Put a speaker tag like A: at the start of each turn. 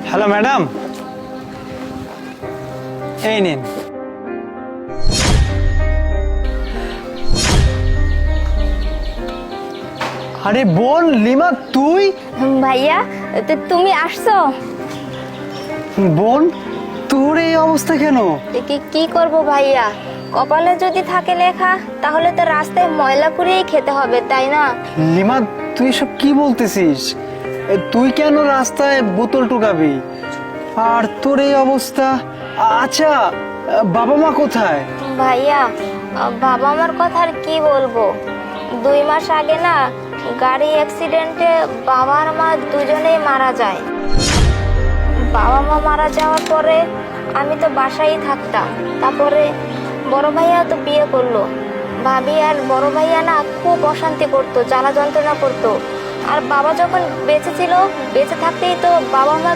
A: Hello madam, এই নিন। আরে বোন লিমা, তুই?
B: ভাইয়া তুমি আসছো?
A: বোন, তোর এই অবস্থা কেন?
B: কি করব ভাইয়া, কপালে যদি থাকে লেখা তাহলে তো রাস্তায় ময়লা করেই খেতে হবে, তাই না?
A: লিমা, তুই সব কি বলতেছিস? তুই কেন রাস্তায় বোতল টুকাবি? আর তোর এই অবস্থা। আচ্ছা, বাবা মা কোথায়?
B: ভাইয়া বাবা মার কথা আর কি বলবো, 2 মাস আগে না গাড়ি অ্যাক্সিডেন্টে বাবা আর মা দুজনেই মারা যায়। বাবা মা মারা যাওয়ার পরে আমি তো বাসায় থাকতাম। তারপরে বড় ভাইয়া তো বিয়ে করলো। ভাবি আর বড় ভাইয়া না খুব অশান্তি করতো, জ্বালা যন্ত্রণা করতো। আর বাবা যখন বেঁচে ছিল, বেঁচে থাকতেই তো বাবা মা